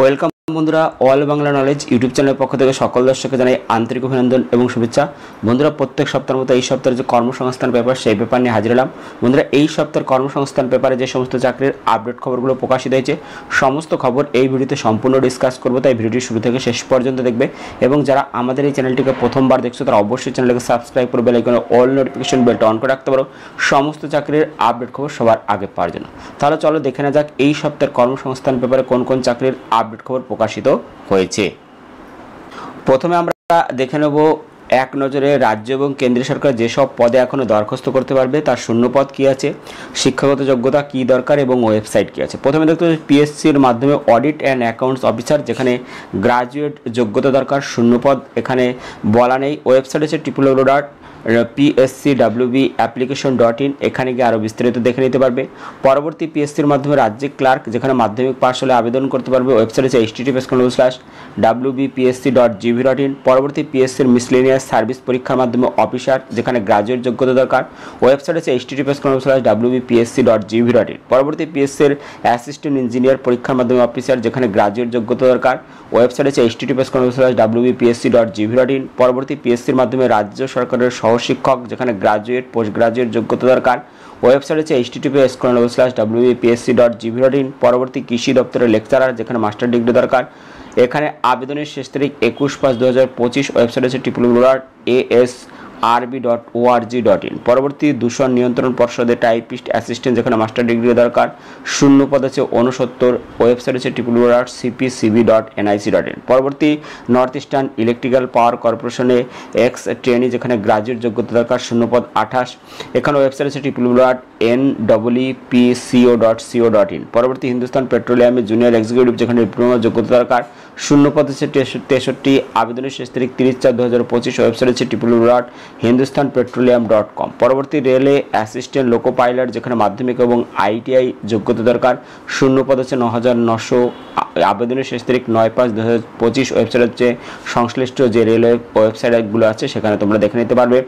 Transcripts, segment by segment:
Welcome বন্ধুরা, all Bangla knowledge YouTube চ্যানেলের পক্ষ থেকে সকল দর্শককে জানাই আন্তরিক অভিনন্দন এবং শুভেচ্ছা। বন্ধুরা, প্রত্যেক সপ্তাহের মতো এই সপ্তাহের যে কর্মসংস্থান পেপার সেই পেপার নিয়ে হাজির হলাম। বন্ধুরা, এই সপ্তাহের কর্মসংস্থান পেপারে যে সমস্ত চাকরির আপডেট খবরগুলো প্রকাশিত হয়েছে সমস্ত খবর এই ভিডিওতে সম্পূর্ণ ডিসকাস করবো, তাই ভিডিওটি শুরু থেকে শেষ পর্যন্ত দেখবে। এবং যারা আমাদের এই চ্যানেলটিকে প্রথমবার দেখছো তারা অবশ্যই চ্যানেলটিকে সাবস্ক্রাইব করে বেল আইকনে অল নোটিফিকেশন বেলটা অন করে রাখতে পারো সমস্ত চাকরির আপডেট খবর সবার আগে পাওয়ার জন্য। তাহলে চলো দেখে না যাক এই সপ্তাহের কর্মসংস্থান পেপারে কোন কোন চাকরির আপডেট খবর প্রকাশিত হয়েছে। প্রথমে আমরা দেখে নেব এক নজরে রাজ্য এবং কেন্দ্রীয় সরকার যেসব পদে এখনও দরখাস্ত করতে পারবে তার শূন্যপদ কী আছে, শিক্ষাগত যোগ্যতা কী দরকার এবং ওয়েবসাইট কী আছে। প্রথমে দেখতে হবে পিএসসির মাধ্যমে অডিট অ্যান্ড অ্যাকাউন্টস অফিসার, যেখানে গ্রাজুয়েট যোগ্যতা দরকার, শূন্যপদ এখানে বলা নেই। ওয়েবসাইট হচ্ছে www.pscwbapplication.in, এখানে গিয়ে আরও বিস্তারিত দেখে নিতে পারবে। পরবর্তী পিএসসির মাধ্যমে রাজ্যিক ক্লার্ক, যেখানে মাধ্যমিক পাশ হলে আবেদন করতে পারবে। ওয়েবসাইট হচ্ছে https://wbpsc.gv.in। পরবর্তী পিএসসির মিসলেনিয়াস সার্ভিস পরীক্ষার মাধ্যমে অফিসার, যেখানে গ্রাজুয়েট যোগ্যতা দরকার। ওয়েবসাইট হচ্ছে https://wbpsc.gv.in। পরবর্তী পিএসসির অ্যাসিস্ট্যান্ট ইঞ্জিনিয়ার পরীক্ষার মাধ্যমে অফিসার, যেখানে গ্রাজুয়েট যোগ্যতা দরকার। ওয়েবসাইট হচ্ছে https://wbpsc.gv.in। পরবর্তী পিএসসির মাধ্যমে রাজ্য সরকারের সহশিক্ষক, যেখানে গ্রাজুয়েট পোস্ট গ্রাজুয়েট যোগ্যতা দরকার। ওয়েবসাইট হচ্ছে https://wbpsc.gv.in। পরবর্তী কৃষি দপ্তরের লেকচারার, যেখানে মাস্টার ডিগ্রি দরকার। এখানে আবেদনের শেষ তারিখ 21/5/2025। ওয়েবসাইট হচ্ছে www.asrb.org.in। পরবর্তী দূষণ নিয়ন্ত্রণ পর্ষদের টাইপিস্ট অ্যাসিস্ট্যান্ট, যেখানে মাস্টার ডিগ্রি দরকার, শূন্যপদ আছে 69। ওয়েবসাইট হচ্ছে www.cpcb.nic.in। পরবর্তী নর্থ ইস্টার্ন ইলেকট্রিক্যাল পাওয়ার কর্পোরেশনে এক্স ট্রেনি, যেখানে গ্রাজুয়েট যোগ্যতা দরকার, শূন্যপদ 28। এখানে ওয়েবসাইট হচ্ছে www.nwepco.co.in। পরবর্তী হিন্দুস্তান পেট্রোলিয়ামে জুনিয়র এক্সিকিউটিভ, যেখানে ডিপ্লোমা যোগ্যতা দরকার, শূন্যপদ হচ্ছে 63। আবেদনের শেষ তারিখ 30/4/2025। ওয়েবসাইট হচ্ছে www.hindustanpetroleum.com। পরবর্তী রেলে অ্যাসিস্ট্যান্ট লোকো পাইলট, যেখানে মাধ্যমিক এবং আইটিআই যোগ্যতা দরকার, শূন্যপদ হচ্ছে 9,900। আবেদনের শেষ তারিখ 9/5/2025। ওয়েবসাইট হচ্ছে সংশ্লিষ্ট যে রেলওয়ে ওয়েবসাইটগুলো আছে সেখানে তোমরা দেখে নিতে পারবে।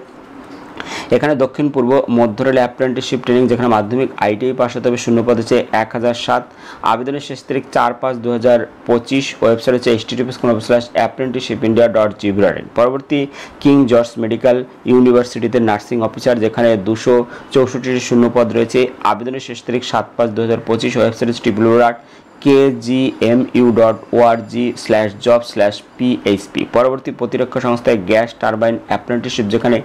এখানে দক্ষিণ পূর্ব মধ্য রেল অ্যাপ্রেন্টিসশিপ ট্রেনিং, যেখানে মাধ্যমিক আইটিআই পাস হতে হবে, শূন্যপদ হচ্ছে 1007। আবেদনের শেষ তারিখ 4/5/2025। ওয়েবসাইট হচ্ছে https://apprenticeshipindia.gv.in। পরবর্তী কিং জর্জ মেডিকেল ইউনিভার্সিটিতে নার্সিং অফিসার, যেখানে 264টি শূন্যপদ রয়েছে। আবেদনের শেষ তারিখ 7/5/2025। ওয়েবসাইট হচ্ছে www.kgmu.org/job/php। পরবর্তী প্রতিরক্ষা সংস্থায় গ্যাস টারবাইন অ্যাপ্রেন্টিসশিপ, যেখানে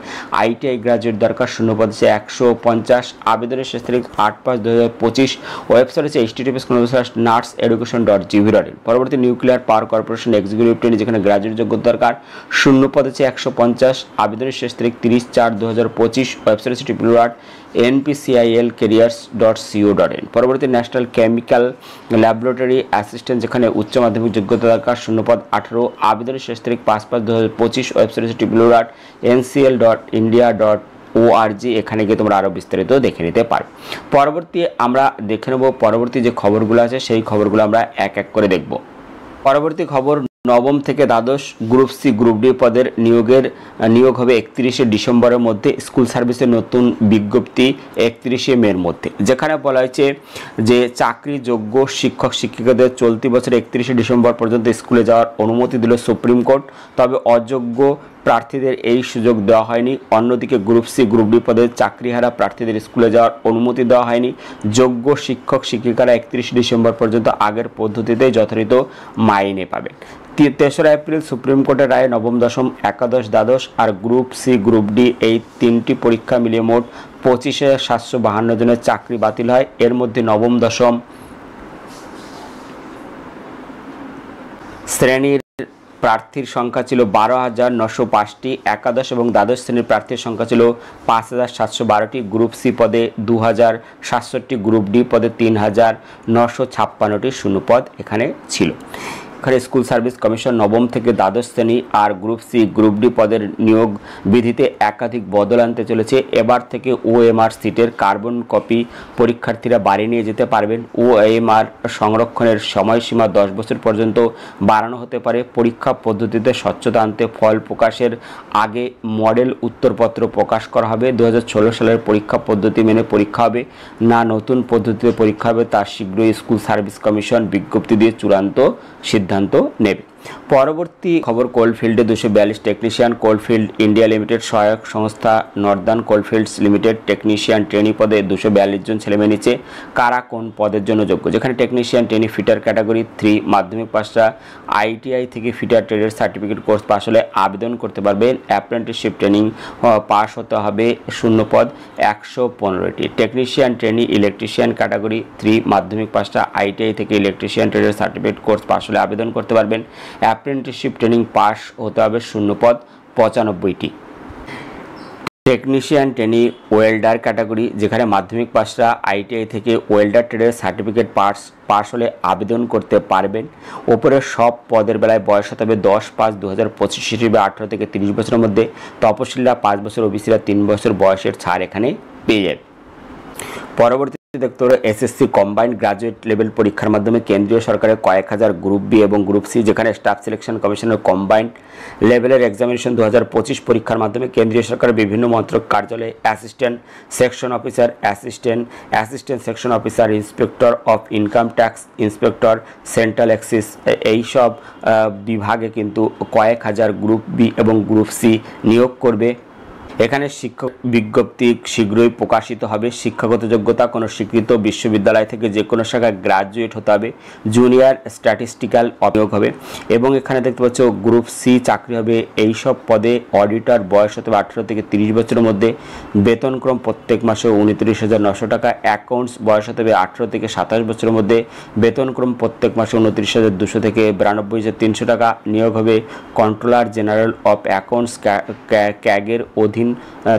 আইটিআই গ্রাজুয়েট দরকার, শূন্যপদ হচ্ছে 150। আবেদনের শেষ তারিখ 8/5/2025। ওয়েবসাইট হচ্ছে https://nurseeducation.gv.in। পরবর্তী nuclear power corporation executive training, যেখানে গ্রাজুয়েট যোগ্যতা দরকার, শূন্যপদ হচ্ছে 150। আবেদনের শেষ তারিখ 30/4/2025। ওয়েবসাইট হচ্ছে www.npcilcareers.co.in। পরবর্তী ন্যাশনাল কেমিক্যাল ল্যাবরেটরি অ্যাসিস্ট্যান্ট, যেখানে উচ্চ মাধ্যমিক যোগ্যতা দরকার, শূন্যপদ 18। আবেদনের শেষ তারিখ 5/5/2025। ওয়েবসাইট হচ্ছে www.ncl.india.org। এখানে গিয়ে তোমরা আরও বিস্তারিত দেখে নিতে পারো। পরবর্তী আমরা দেখে নেব পরবর্তী যে খবরগুলো আছে সেই খবরগুলো আমরা এক এক করে দেখব। পরবর্তী খবর, নবম থেকে দ্বাদশ গ্রুপ সি গ্রুপ ডি পদের নিয়োগ হবে 31শে ডিসেম্বরের মধ্যে। স্কুল সার্ভিসের নতুন বিজ্ঞপ্তি 31শে মের মধ্যে, যেখানে বলা হয়েছে যে চাকরিযোগ্য শিক্ষক শিক্ষিকাদের চলতি বছর 31শে ডিসেম্বর পর্যন্ত স্কুলে যাওয়ার অনুমতি দিল সুপ্রিম কোর্ট, তবে অযোগ্য প্রার্থীদের এই সুযোগ দেওয়া হয়নি। অন্যদিকে গ্রুপ সি গ্রুপ ডি পদের চাকরিহারা প্রার্থীদের স্কুলে যাওয়ার অনুমতি দেওয়া হয়নি। যোগ্য শিক্ষক শিক্ষিকারা 31 ডিসেম্বর পর্যন্ত আগের পদ্ধতিতে যথাযথ মাইনে পাবেন। 3রা এপ্রিল সুপ্রিম কোর্টের রায়ে নবম দশম একাদশ দ্বাদশ আর গ্রুপ সি গ্রুপ ডি এই তিনটি পরীক্ষা মিলিয়ে মোট 25,752 জনের চাকরি বাতিল হয়। এর মধ্যে নবম দশম শ্রেণীর প্রার্থীর সংখ্যা ছিল 12,905টি। একাদশ এবং দ্বাদশ শ্রেণীর প্রার্থীর সংখ্যা ছিল 5,712টি। গ্রুপ সি পদে 2,067টি, গ্রুপ ডি পদে 3,956টি শূন্যপদ এখানে ছিল। স্কুল সার্ভিস কমিশন নবম থেকে দ্বাদশ শ্রেণী আর গ্রুপ সি গ্রুপ ডি পদের নিয়োগ বিধিতে একাধিক বদল আনতে চলেছে। এবার থেকে ওএমআর সিটের কার্বন কপি পরীক্ষার্থীরা বাড়ি নিয়ে যেতে পারবেন। ওএমআর সংরক্ষণের সময়সীমা 10 বছর পর্যন্ত বাড়ানো হতে পারে। পরীক্ষা পদ্ধতিতে স্বচ্ছতা আনতে ফল প্রকাশের আগে মডেল উত্তরপত্র প্রকাশ করা হবে। 2016 সালের পরীক্ষা পদ্ধতি মেনে পরীক্ষা হবে না নতুন পদ্ধতিতে পরীক্ষা হবে তা শীঘ্রই স্কুল সার্ভিস কমিশন বিজ্ঞপ্তি দিয়ে চূড়ান্ত সিদ্ধান্ত নেবে। পরবর্তী খবর, কোলফিল্ডে 242 টেকনিশিয়ান। কোলফিল্ড ইন্ডিয়া লিমিটেড সহায়ক সংস্থা Northern coalfields limited technician trainee পদে 242 জন ছেলেমেয়ে নিচ্ছে। কারা কোন পদের জন্য যোগ্য? যেখানে টেকনিশিয়ান ট্রেনি ফিটার ক্যাটাগরি 3 মাধ্যমিক পাশটা আইটিআই থেকে ফিটার ট্রেডের সার্টিফিকেট কোর্স পাস হলে আবেদন করতে পারবেন। অ্যাপ্রেন্টিসশিপ ট্রেনিং পাস হতে হবে, শূন্য পদ 115টি। টেকনিশিয়ান ট্রেনি ইলেকট্রিশিয়ান ক্যাটাগরি 3 মাধ্যমিক পাশটা আইটিআই থেকে ইলেকট্রিশিয়ান ট্রেডের সার্টিফিকেট কোর্স পাস হলে আবেদন করতে পারবেন। অ্যাপ্রেন্টিসশিপ ট্রেনিং পাস হতে হবে, শূন্য পদ 95টি। টেকনিশিয়ান ট্রেনি ওয়েল্ডার ক্যাটাগরি, যেখানে মাধ্যমিক পাশটা আইটিআই থেকে ওয়েল্ডার ট্রেডের সার্টিফিকেট পাস হলে আবেদন করতে পারবেন। ওপরের সব পদের বেলায় বয়স হতে হবে 10/5/2025 হিসেবে 18 থেকে 30 বছরের মধ্যে। তপশিলীরা 5 বছর, ওবিসিরা 3 বছর বয়সের ছাড় এখানে পেয়ে যাবে। পরবর্তী দেখতে হলো এসএসসি কম্বাইন্ড গ্রাজুয়েট লেভেল পরীক্ষার মাধ্যমে কেন্দ্রীয় সরকারের কয়েক হাজার গ্রুপ বি এবং গ্রুপ সি, যেখানে স্টাফ সিলেকশন কমিশনের কম্বাইন্ড লেভেলের এক্সামিনেশন 2025 পরীক্ষার মাধ্যমে কেন্দ্রীয় সরকারের বিভিন্ন মন্ত্রক কার্যালয়ে assistant section officer, assistant section officer, inspector of income tax, inspector central axis, এইসব বিভাগে কিন্তু কয়েক হাজার গ্রুপ বি এবং গ্রুপ সি নিয়োগ করবে। এখানে শিক্ষক বিজ্ঞপ্তি শীঘ্রই প্রকাশিত হবে। শিক্ষাগত যোগ্যতা কোনো স্বীকৃত বিশ্ববিদ্যালয় থেকে যে কোনো শাখায় গ্রাজুয়েট হতে হবে। জুনিয়র স্ট্যাটিস্টিক্যাল নিয়োগ হবে এবং এখানে দেখতে পাচ্ছ গ্রুপ সি চাকরি হবে। এই সব পদে অডিটর, বয়স হতে হবে 18 থেকে 30 বছরের মধ্যে। বেতনক্রম প্রত্যেক মাসে 29,900 টাকা। অ্যাকাউন্টস, বয়স হতে হবে 18 থেকে 27 বছরের মধ্যে। বেতনক্রম প্রত্যেক মাসে 29,200 থেকে 92,300 টাকা। নিয়োগ হবে কন্ট্রোলার জেনারেল অফ অ্যাকাউন্টস ক্যাগের অধীন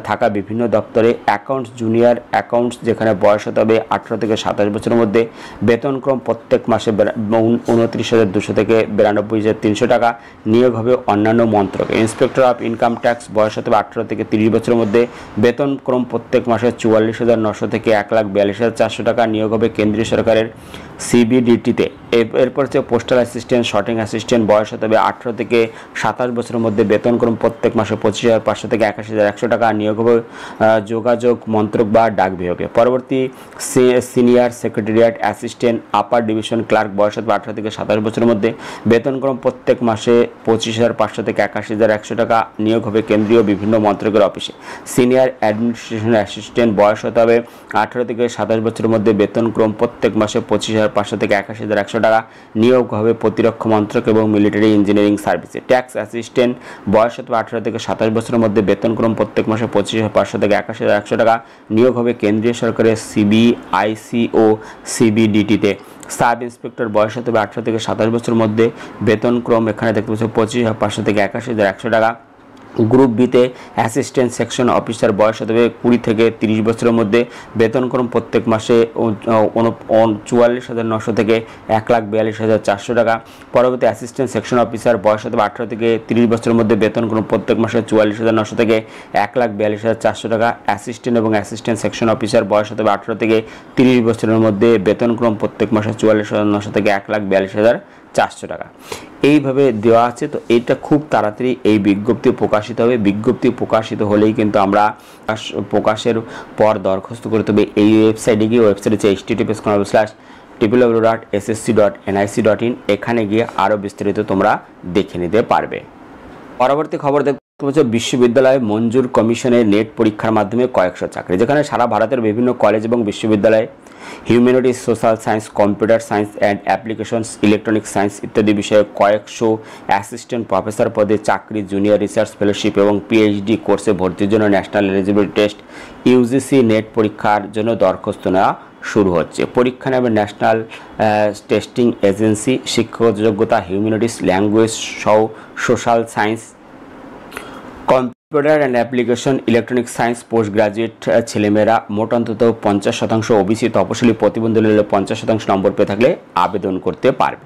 থাকা বিভিন্ন দপ্তরে। অ্যাকাউন্টস জুনিয়র অ্যাকাউন্টস, যেখানে বয়স হতে হবে 18 থেকে 27 বছরের মধ্যে। বেতনক্রম প্রত্যেক মাসে 29,200 থেকে 92,300 টাকা। নিয়োগ হবে অন্যান্য মন্ত্রকে। ইন্সপেক্টর অফ ইনকাম ট্যাক্স, বয়স হতে হবে 18 থেকে 30 বছরের মধ্যে। বেতনক্রম প্রত্যেক মাসে 44,900 থেকে 1,42,400 টাকা। নিয়োগ হবে কেন্দ্রীয় সরকারের সিবিডিটিতে। এরপর হচ্ছে পোস্টাল অ্যাসিস্ট্যান্ট, শর্টিং অ্যাসিস্ট্যান্ট, বয়স হতে হবে 18 থেকে 27 বছরের মধ্যে। বেতনক্রম প্রত্যেক মাসে 25,500 থেকে 81,100 টাকা। নিয়োগ হবে যোগাযোগ মন্ত্রক বা ডাক বিভাগে। পরবর্তী senior secretariat assistant, upper division clerk, বয়স হতে হবে 18 থেকে 27 বছরের মধ্যে। বেতনক্রম প্রত্যেক মাসে 25,500 থেকে 81,100 টাকা। নিয়োগ হবে কেন্দ্রীয় বিভিন্ন মন্ত্রকের অফিসে। সিনিয়র অ্যাডমিনিস্ট্রেশন অ্যাসিস্ট্যান্ট, বয়স হতে হবে 18 থেকে 27 বছরের মধ্যে। বেতনক্রম প্রত্যেক মাসে 25,500 থেকে 81,100 টাকা। নিয়োগ হবে প্রতিরক্ষা মন্ত্রক এবং মিলিটারি ইঞ্জিনিয়ারিং সার্ভিসে। ট্যাক্স অ্যাসিস্ট্যান্ট, বয়স হতে হবে 18 থেকে 27 বছরের মধ্যে। বেতনক্রম প্রত্যেক মাসে 25,500 থেকে 81,100 টাকা। নিয়োগ হবে কেন্দ্রীয় সরকারের সিবিআইসি ও সিবিডিটিতে। সাব ইন্সপেক্টর, বয়স হতে হবে 18 থেকে 27 বছরের মধ্যে। বেতনক্রম এখানে দেখতে পাচ্ছ 25,500 থেকে 81,100 টাকা। গ্রুপ বিতে অ্যাসিস্ট্যান্ট সেকশন অফিসার, বয়স হতে হবে 20 থেকে 30 বছরের মধ্যে। বেতনক্রম প্রত্যেক মাসে 44,900 থেকে 1,42,400 টাকা। পরবর্তী অ্যাসিস্ট্যান্ট সেকশন অফিসার, বয়স হতে হবে 18 থেকে 30 বছরের মধ্যে। বেতনক্রম প্রত্যেক মাসে 44,900 থেকে 1,42,400 টাকা। অ্যাসিস্ট্যান্ট এবং অ্যাসিস্ট্যান্ট সেকশন অফিসার, বয়স হতে হবে 18 থেকে 30 বছরের মধ্যে। বেতনক্রম প্রত্যেক মাসে 44,900 থেকে 1,42,400 টাকা। এইভাবে দেওয়া আছে। তো এইটা খুব তাড়াতাড়ি এই বিজ্ঞপ্তি প্রকাশিত হবে। বিজ্ঞপ্তি প্রকাশিত হলেই কিন্তু আমরা প্রকাশের পর দরখাস্ত করতে হবে এই ওয়েবসাইটে গিয়ে। ওয়েবসাইট হচ্ছে https://www.ssc.nic.in। এখানে গিয়ে আরও বিস্তারিত তোমরা দেখে নিতে পারবে। পরবর্তী খবর দেখতে বিশ্ববিদ্যালয় মঞ্জুর কমিশনের নেট পরীক্ষার মাধ্যমে কয়েকশো চাকরি, যেখানে সারা ভারতের বিভিন্ন কলেজ এবং বিশ্ববিদ্যালয়ে humanities, social science, computer science and applications, electronic science ইত্যাদি বিষয়ে কয়েকশো অ্যাসিস্ট্যান্ট প্রফেসর পদে চাকরি, জুনিয়র রিসার্চ ফেলোশিপ এবং পিএইচডি কোর্সে ভর্তির জন্য national eligibility test UGC net পরীক্ষার জন্য দরখাস্ত নেওয়া শুরু হচ্ছে। পরীক্ষা নেবে ন্যাশনাল টেস্টিং এজেন্সি। শিক্ষাগত যোগ্যতা হিউম্যানিটিস, ল্যাঙ্গুয়েজ সহ social science, computer and application, electronic science, post graduate ছেলেমেয়েরা। মোট অন্তত 50% ওবিসি তপশিলি প্রতিবন্ধী হলে 50% নম্বর পেয়ে থাকলে আবেদন করতে পারবে।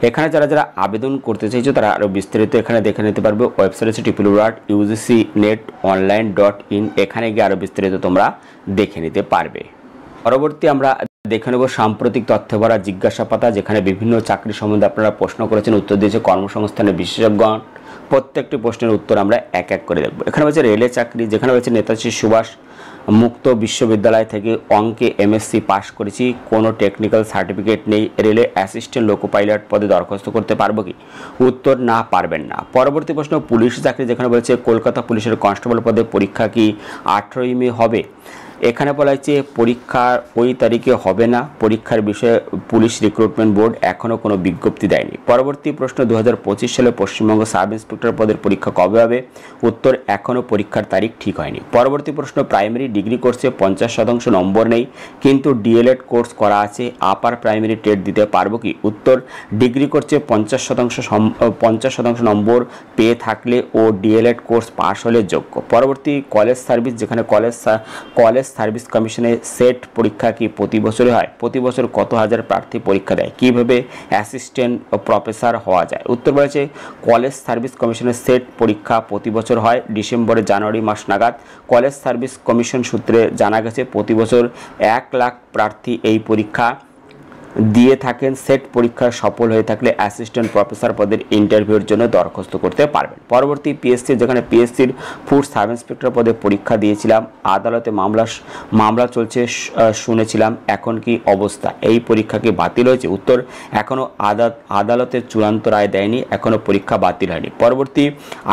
এখানে যারা যারা আবেদন করতে চাইছো তারা আরও বিস্তারিত এখানে দেখে নিতে পারবে। ওয়েবসাইট আছে www.ugcnet.online.in, এখানে গিয়ে আরও বিস্তারিত তোমরা দেখে নিতে পারবে। পরবর্তী আমরা দেখে নেব সাম্প্রতিক তথ্য ভরা জিজ্ঞাসা পাতা, যেখানে বিভিন্ন চাকরি সম্বন্ধে আপনারা প্রশ্ন করেছেন, উত্তর দিয়েছে কর্মসংস্থানের বিশেষজ্ঞগণ। প্রত্যেকটি প্রশ্নের উত্তর আমরা এক এক করে দেখব। এখানে রয়েছে রেলে চাকরি, যেখানে রয়েছে নেতাজি সুভাষ মুক্ত বিশ্ববিদ্যালয় থেকে অঙ্কে এমএসসি পাশ করেছি, কোনো টেকনিক্যাল সার্টিফিকেট নেই, রেলে অ্যাসিস্ট্যান্ট লোকো পাইলট পদে দরখাস্ত করতে পারবো কি? উত্তর না, পারবেন না। পরবর্তী প্রশ্ন পুলিশ চাকরি, যেখানে বলেছে কলকাতা পুলিশের কনস্টেবল পদে পরীক্ষা কি 18ই মে হবে? এখানে বলা হয়েছে পরীক্ষা ওই তারিখে হবে না, পরীক্ষার বিষয়ে পুলিশ রিক্রুটমেন্ট বোর্ড এখনও কোনো বিজ্ঞপ্তি দেয়নি। পরবর্তী প্রশ্ন 2025 সালে পশ্চিমবঙ্গ সাব ইন্সপেক্টর পদের পরীক্ষা কবে হবে? উত্তর, এখনও পরীক্ষার তারিখ ঠিক হয়নি। পরবর্তী প্রশ্ন প্রাইমারি ডিগ্রি কোর্সে 50% নম্বর নেই, কিন্তু ডিএলএড কোর্স করা আছে, আপার প্রাইমারি টেট দিতে পারবো কি? উত্তর, ডিগ্রি কোর্সে 50% নম্বর পেয়ে থাকলে ও ডিএলএড কোর্স পাশ হলে যোগ্য। পরবর্তী কলেজ সার্ভিস, যেখানে কলেজ সার্ভিস কমিশনে সেট পরীক্ষা কি প্রতি বছরে হয়? প্রতি বছর কত হাজার প্রার্থী পরীক্ষা দেয়? কিভাবে অ্যাসিস্ট্যান্ট প্রফেসর হওয়া যায়? উত্তর বলেছে কলেজ সার্ভিস কমিশনের সেট পরীক্ষা প্রতি বছর হয় ডিসেম্বরে জানুয়ারি মাস নাগাদ। কলেজ সার্ভিস কমিশন সূত্রে জানা গেছে প্রতি বছর 1 লাখ প্রার্থী এই পরীক্ষা দিয়ে থাকেন। সেট পরীক্ষা সফল হয়ে থাকলে অ্যাসিস্ট্যান্ট প্রফেসর পদের ইন্টারভিউর জন্য দরখাস্ত করতে পারবেন। পরবর্তী পিএসসি, যেখানে পিএসসির ফুড সাব ইন্সপেক্টর পদে পরীক্ষা দিয়েছিলাম, আদালতে মামলা চলছে শুনেছিলাম, এখন কি অবস্থা? এই পরীক্ষা কি বাতিল হয়েছে? উত্তর, এখনও আদালতের চূড়ান্ত রায় দেয়নি, এখনও পরীক্ষা বাতিল হয়নি। পরবর্তী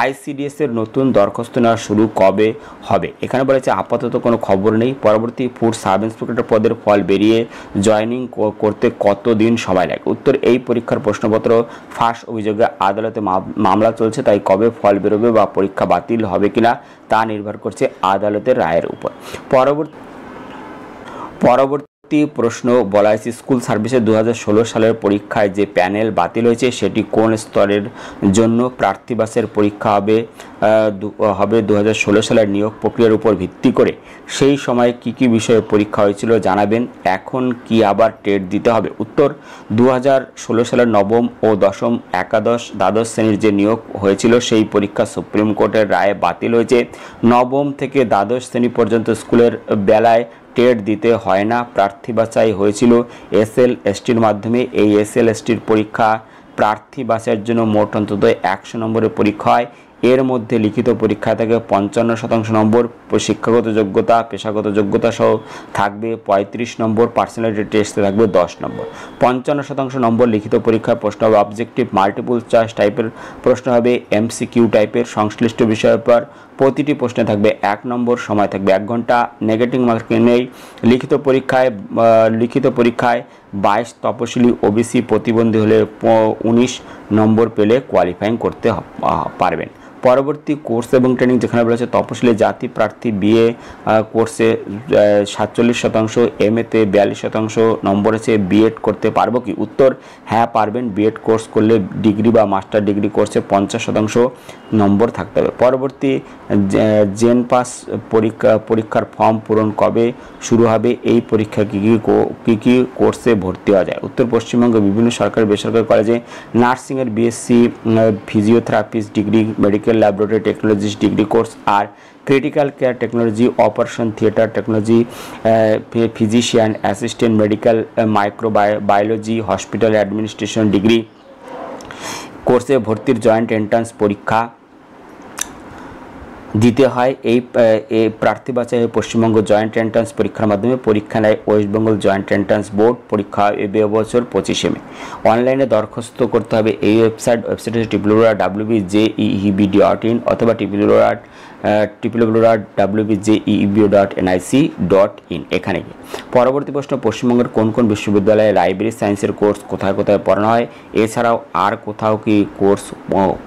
আইসিডিএস এর নতুন দরখাস্ত নেওয়া শুরু কবে হবে? এখানে বলেছে আপাতত কোনো খবর নেই। পরবর্তী ফুড সাব ইন্সপেক্টর পদের ফল বেরিয়ে জয়েনিং করতে কতদিন সময় লাগে? উত্তর, এই পরীক্ষার প্রশ্নপত্র ফাঁস অভিযোগে আদালতে মামলা চলছে, তাই কবে ফল বেরোবে বা পরীক্ষা বাতিল হবে কিনা তা নির্ভর করছে আদালতের রায়ের উপর। পরবর্তী প্রশ্ন বলা হয়েছে স্কুল সার্ভিসে 2016 সালের পরীক্ষায় যে প্যানেল বাতিল হয়েছে সেটি কোন স্তরের জন্য? প্রার্থী বাসের পরীক্ষা হবে 2016 সালের নিয়োগ প্রক্রিয়ার উপর ভিত্তি করে। সেই সময় কি বিষয়ে পরীক্ষা হয়েছিল জানাবেন। এখন কি আবার টেট দিতে হবে? উত্তর, 2016 সালের নবম ও দশম একাদশ দ্বাদশ শ্রেণীর যে নিয়োগ হয়েছিল সেই পরীক্ষা সুপ্রিম কোর্টের রায়ে বাতিল হয়েছে। নবম থেকে দ্বাদশ শ্রেণী পর্যন্ত স্কুলের বেলায় টেট দিতে হয় না, প্রার্থী বাছাই হয়েছিল SLSTর মাধ্যমে। এই SLSTর পরীক্ষা প্রার্থী বাছাইয়ের জন্য মোট অন্তত 100 নম্বরের পরীক্ষা হয়। এর মধ্যে লিখিত পরীক্ষা থেকে 55% নম্বর, শিক্ষাগত যোগ্যতা পেশাগত যোগ্যতা সহ থাকবে 35 নম্বর, পার্সোনালিটি টেস্টে থাকবে 10 নম্বর। 55% নম্বর লিখিত পরীক্ষার প্রশ্ন হবে অবজেক্টিভ মাল্টিপল চয়েস টাইপের প্রশ্ন হবে, MCQ টাইপের সংশ্লিষ্ট বিষয়ের পর প্রতিটি প্রশ্নে থাকবে 1 নম্বর, সময় থাকবে 1 ঘন্টা, নেগেটিভ মার্কিং নেই। লিখিত পরীক্ষায় 22 তপশিলি ওবিসি প্রতিবন্ধী হলে 19 নম্বর পেলে কোয়ালিফাইং করতে পারবেন। পরবর্তী কোর্স এবং ট্রেনিং, যেখানে বলেছে তপশিলি জাতি প্রার্থী বিএ কোর্সে 47%, MA-তে 42% নম্বর আছে, বিএড করতে পারবো কি? উত্তর, হ্যাঁ পারবেন। বিএড কোর্স করলে ডিগ্রি বা মাস্টার ডিগ্রি কোর্সে 50% নম্বর থাকতে হবে। পরবর্তী জেন পাস পরীক্ষার ফর্ম পূরণ কবে শুরু হবে? এই পরীক্ষা কী কোর্সে ভর্তি হওয়া যায়? উত্তর, পশ্চিমবঙ্গের বিভিন্ন সরকারি বেসরকারি কলেজে নার্সিংয়ের BSc, physiotherapist degree, medical laboratory technologist degree course আর critical care technology, operation theatre technology, physician assistant medical microbiology, hospital administration degree কোর্সে ভর্তির জয়েন্ট এন্ট্রান্স পরীক্ষা দিতে হয়। এই প্রার্থী বাছাই পশ্চিমবঙ্গ জয়েন্ট এন্ট্রান্স পরীক্ষার মাধ্যমে পরীক্ষা নেয় West Bengal joint entrance board. পরীক্ষা এবছর 25 মে। অনলাইনে দরখাস্ত করতে হবে এই ওয়েবসাইট হচ্ছে www.wbjeeb.in অথবা www.wbjeeb.nic.in এখানে গিয়ে। পরবর্তী প্রশ্ন, পশ্চিমবঙ্গের কোন কোন বিশ্ববিদ্যালয়ে লাইব্রেরি সায়েন্সের কোর্স কোথায় কোথায় পড়ানো হয়? এছাড়াও আর কোথাও কি কোর্স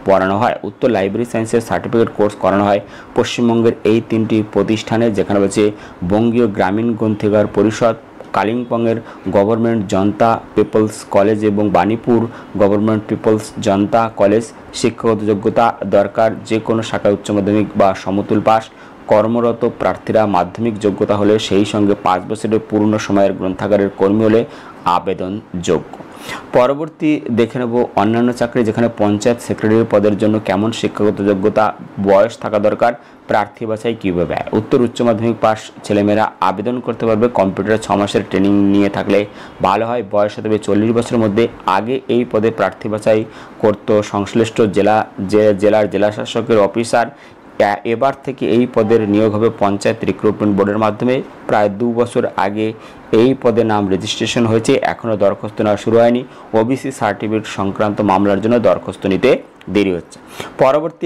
পড়ানো হয়? উত্তর, লাইব্রেরি সায়েন্সের সার্টিফিকেট কোর্স করানো হয় পশ্চিমবঙ্গের এই 3টি প্রতিষ্ঠানে, যেখানে রয়েছে বঙ্গীয় গ্রামীণ গ্রন্থাগার পরিষদ, কালিম্পংয়ের গভর্নমেন্ট জনতা পিপলস কলেজ এবং বাণীপুর গভর্নমেন্ট পিপলস জনতা কলেজ। শিক্ষাগত যোগ্যতা দরকার যে কোনো শাখায় উচ্চ মাধ্যমিক বা সমতুল পাস। কর্মরত প্রার্থীরা মাধ্যমিক যোগ্যতা হলে সেই সঙ্গে 5 বছরের পূর্ণ সময়ের গ্রন্থাগারের কর্মী হলে আবেদনযোগ্য। পরবর্তী দেখে নেব অন্যান্য চাকরি, যেখানে পঞ্চায়েত সেক্রেটারি পদের জন্য কেমন শিক্ষাগত যোগ্যতা, বয়স থাকা দরকার, প্রার্থী বাছাই কীভাবে হয়। উত্তর উচ্চ মাধ্যমিক পাস ছেলেমেয়েরা আবেদন করতে পারবে। কম্পিউটারে 6 মাসের ট্রেনিং নিয়ে থাকলে ভালো হয়। বয়স হতে হবে 40 বছরের মধ্যে। আগে এই পদে প্রার্থী বাছাই করত সংশ্লিষ্ট জেলার জেলাশাসকের অফিসার। এবার থেকে এই পদের নিয়োগ হবে পঞ্চায়েত রিক্রুটমেন্ট বোর্ডের মাধ্যমে। প্রায় 2 বছর আগে এই পদে নাম রেজিস্ট্রেশন হয়েছে, এখনও দরখাস্ত নেওয়া শুরু হয়নি। ওবিসি সার্টিফিকেট সংক্রান্ত মামলার জন্য দরখাস্ত নিতে দেরি হচ্ছে। পরবর্তী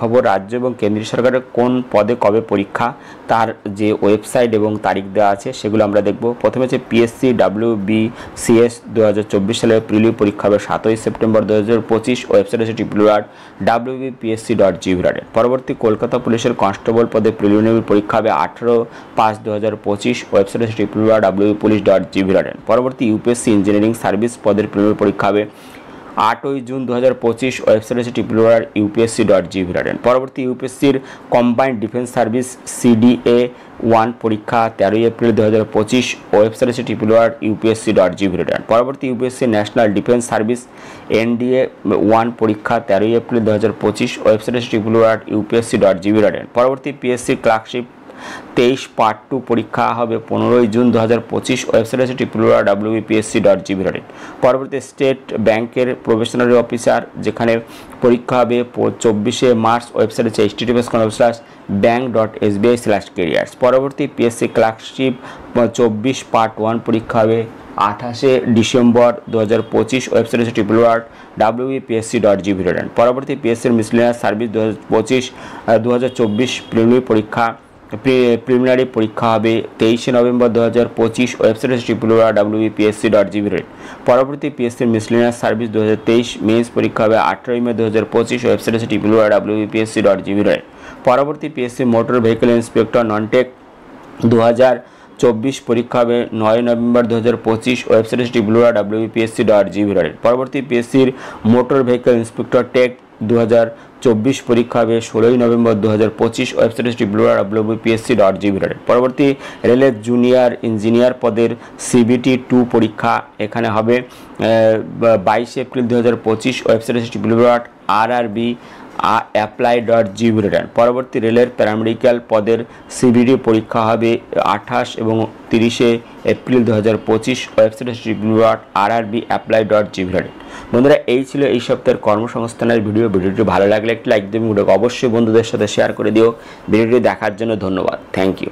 খবর, রাজ্য এবং কেন্দ্রীয় সরকারের কোন পদে কবে পরীক্ষা, তার যে ওয়েবসাইট এবং তারিখ দেওয়া আছে সেগুলো আমরা দেখব। প্রথমে হচ্ছে পিএসসি WBCS 2024 সালে প্রিলিমিনারি পরীক্ষা হবে 7ই সেপ্টেম্বর 2025। ওয়েবসাইট হচ্ছে www.wbpsc.gov.in। পরবর্তী কলকাতা পুলিশের কনস্টেবল পদে প্রিলিমিনারি পরীক্ষা হবে 18/5/2025। ওয়েবসাইট হচ্ছে www.wpolice.gov.in। পরবর্তী ইউপিএসসি ইঞ্জিনিয়ারিং সার্ভিস পদের প্রিলিমিনারি পরীক্ষা হবে 8ই জুন 2025। ওয়েবসাইট হচ্ছে www.upsc.gov.in। পরবর্তী ইউপিএসসির কম্বাইন্ড ডিফেন্স সার্ভিস CDA 1 পরীক্ষা 13ই এপ্রিল 2025। ওয়েবসাইট হচ্ছে www.upsc.gov.in। পরবর্তী UPSC national defence service NDA 1 পরীক্ষা 13ই এপ্রিল 2025। ওয়েবসাইট হচ্ছে www.upsc.gov.in। পরবর্তী পিএসসি ক্লার্কশিপ 23 পার্ট 2 পরীক্ষা হবে 15ই জুন 2025। ওয়েবসাইট হচ্ছে www.wbpsc.gov.in। পরবর্তী স্টেট ব্যাংকের প্রফেশনারি অফিসার, যেখানে পরীক্ষা হবে 24শে মার্চ। ওয়েবসাইট হচ্ছে https://bank.sbi/careers। পরবর্তী পিএসসি ক্লার্কশিপ 24 পার্ট 1 পরীক্ষা হবে 28শে ডিসেম্বর 2025। ওয়েবসাইট হচ্ছে www.wbpsc.gov.in। পরবর্তী পিএসসির মিসলেনিয়াস সার্ভিস 2024 প্রিলিমিনারি পরীক্ষা হবে 23শে নভেম্বর 2025। ওয়েবসাইট হচ্ছে www.wbpsc.gov.in। পরবর্তী পিএসসির মিসলেনিয়াস সার্ভিস 2023 মেন্স পরীক্ষা হবে 18ই মে 2025। ওয়েবসাইট হচ্ছে www.wbpsc.gov.in। পরবর্তী PSC motor vehicle inspector non-tech 2024 পরীক্ষা হবে 9 নভেম্বর 2025। ওয়েবসাইট হচ্ছে www.wbpsc.gov.in। পরবর্তী পিএসসির মোটর ভেহিকল ইন্সপেক্টর টেক 2024 পরীক্ষা হবে 16ই নভেম্বর 2025। ওয়েবসাইট হচ্ছে www.wbpsc.gov.in। পরবর্তী রেলের জুনিয়র ইঞ্জিনিয়ার পদের CBT 2 পরীক্ষা এখানে হবে 22 এপ্রিল 2025। ওয়েবসাইট হচ্ছে www.rrbapply.gov.in। পরবর্তী রেলের প্যারামেডিক্যাল পদের CBT পরীক্ষা হবে 28 এবং 30শে এপ্রিল 2025। ওয়েবসাইট হচ্ছে www.rrbapply.gov.in। বন্ধুরা, এই ছিল এই সপ্তাহের কর্মসংস্থানের ভিডিওটি ভালো লাগলে একটি লাইক দেবেন। অবশ্যই বন্ধুদের সাথে শেয়ার করে দিও। ভিডিওটি দেখার জন্য ধন্যবাদ। Thank you.